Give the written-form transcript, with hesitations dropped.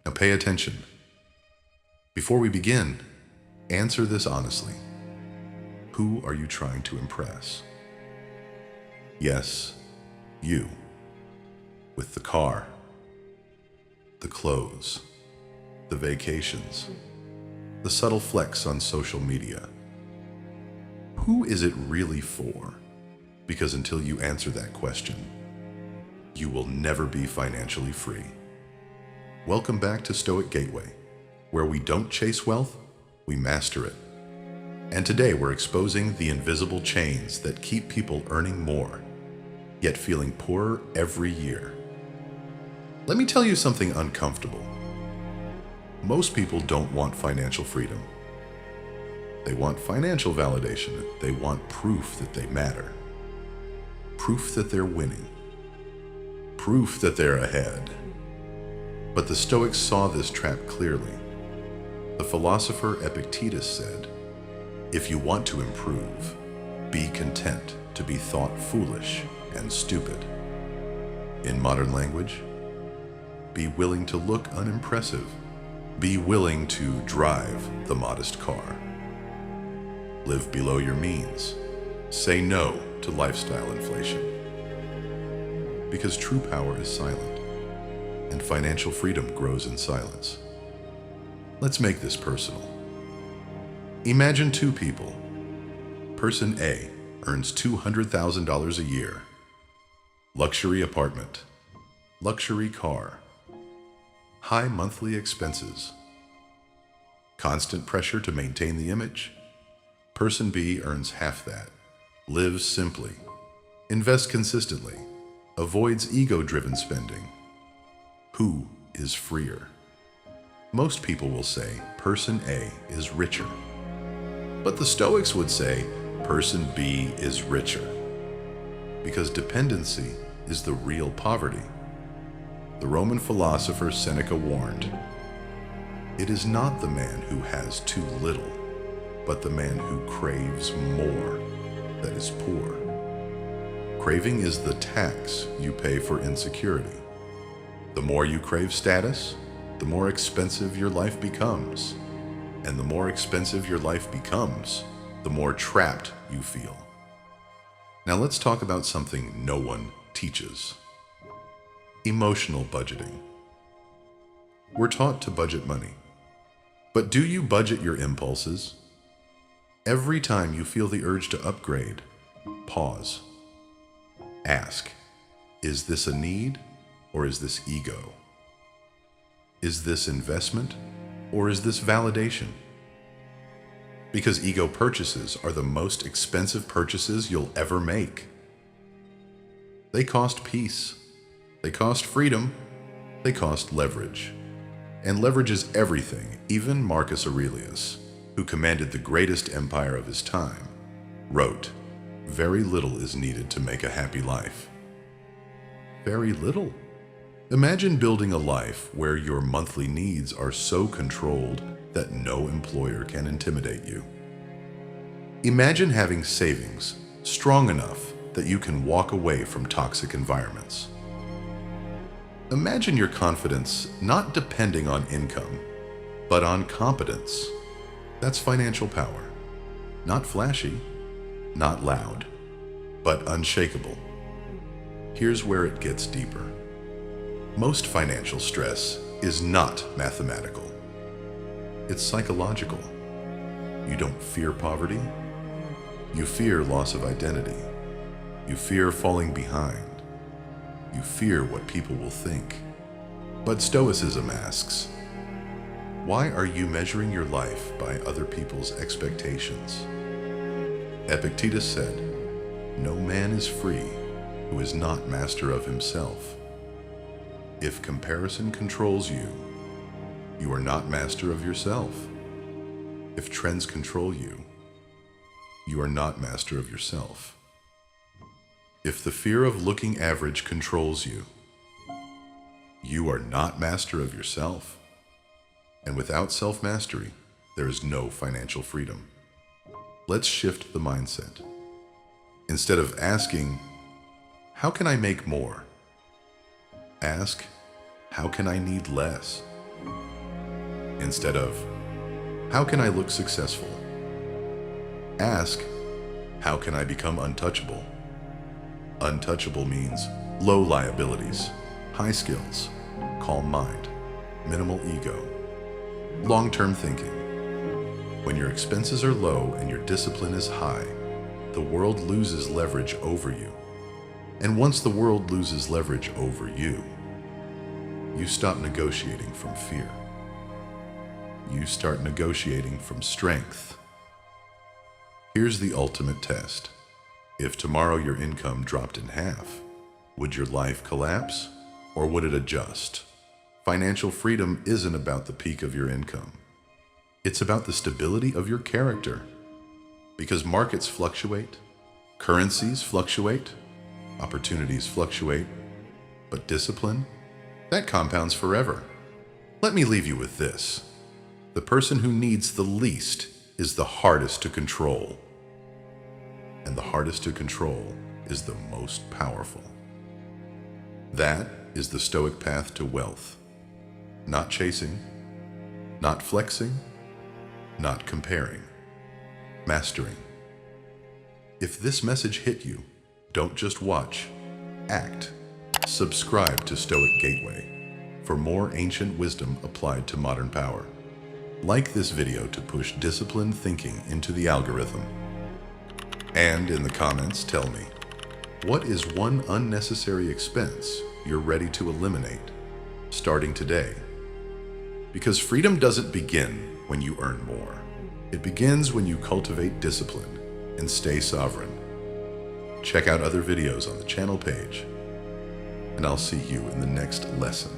Now pay attention. Before we begin, answer this honestly. Who are you trying to impress? Yes, you. With the car, the clothes, the vacations, the subtle flex on social media. Who is it really for? Because until you answer that question, you will never be financially free. Welcome back to Stoic Gateway, where we don't chase wealth, we master it. And today we're exposing the invisible chains that keep people earning more, yet feeling poorer every year. Let me tell you something uncomfortable. Most people don't want financial freedom. They want financial validation. They want proof that they matter. Proof that they're winning. Proof that they're ahead. But the Stoics saw this trap clearly. The philosopher Epictetus said, "If you want to improve, be content to be thought foolish and stupid." In modern language, be willing to look unimpressive. Be willing to drive the modest car. Live below your means. Say no to lifestyle inflation. Because true power is silent, and financial freedom grows in silence. Let's make this personal. Imagine two people. Person A earns $200,000 a year. Luxury apartment. Luxury car. High monthly expenses. Constant pressure to maintain the image. Person B earns half that. Lives simply. Invests consistently. Avoids ego-driven spending. Who is freer? Most people will say person A is richer. But the Stoics would say person B is richer. Because dependency is the real poverty. The Roman philosopher Seneca warned, "It is not the man who has too little, but the man who craves more that is poor." Craving is the tax you pay for insecurity. The more you crave status, the more expensive your life becomes. And the more expensive your life becomes, the more trapped you feel. Now let's talk about something no one teaches. Emotional budgeting. We're taught to budget money. But do you budget your impulses? Every time you feel the urge to upgrade, pause. Ask, is this a need or is this ego? Is this investment or is this validation? Because ego purchases are the most expensive purchases you'll ever make. They cost peace. They cost freedom. They cost leverage. And leverage is everything. Even Marcus Aurelius, who commanded the greatest empire of his time, wrote, "Very little is needed to make a happy life." Very little? Imagine building a life where your monthly needs are so controlled that no employer can intimidate you. Imagine having savings strong enough that you can walk away from toxic environments. Imagine your confidence not depending on income, but on competence. That's financial power. Not flashy, not loud, but unshakable. Here's where it gets deeper. Most financial stress is not mathematical. It's psychological. You don't fear poverty. You fear loss of identity. You fear falling behind. You fear what people will think. But Stoicism asks, why are you measuring your life by other people's expectations? Epictetus said, "No man is free who is not master of himself." If comparison controls you, you are not master of yourself. If trends control you, you are not master of yourself. If the fear of looking average controls you, you are not master of yourself. And without self-mastery, there is no financial freedom. Let's shift the mindset. Instead of asking, how can I make more? Ask, how can I need less? Instead of, how can I look successful? Ask, how can I become untouchable? Untouchable means low liabilities, high skills, calm mind, minimal ego, long-term thinking. When your expenses are low and your discipline is high, the world loses leverage over you. And once the world loses leverage over you, you stop negotiating from fear. You start negotiating from strength. Here's the ultimate test. If tomorrow your income dropped in half, would your life collapse or would it adjust? Financial freedom isn't about the peak of your income. It's about the stability of your character. Because markets fluctuate, currencies fluctuate, opportunities fluctuate, but discipline, that compounds forever. Let me leave you with this. The person who needs the least is the hardest to control. And the hardest to control is the most powerful. That is the Stoic path to wealth. Not chasing, not flexing, not comparing. Mastering. If this message hit you, don't just watch, act. Subscribe to Stoic Gateway for more ancient wisdom applied to modern power. Like this video to push disciplined thinking into the algorithm. And in the comments, tell me, what is one unnecessary expense you're ready to eliminate, starting today? Because freedom doesn't begin when you earn more. It begins when you cultivate discipline and stay sovereign. Check out other videos on the channel page, and I'll see you in the next lesson.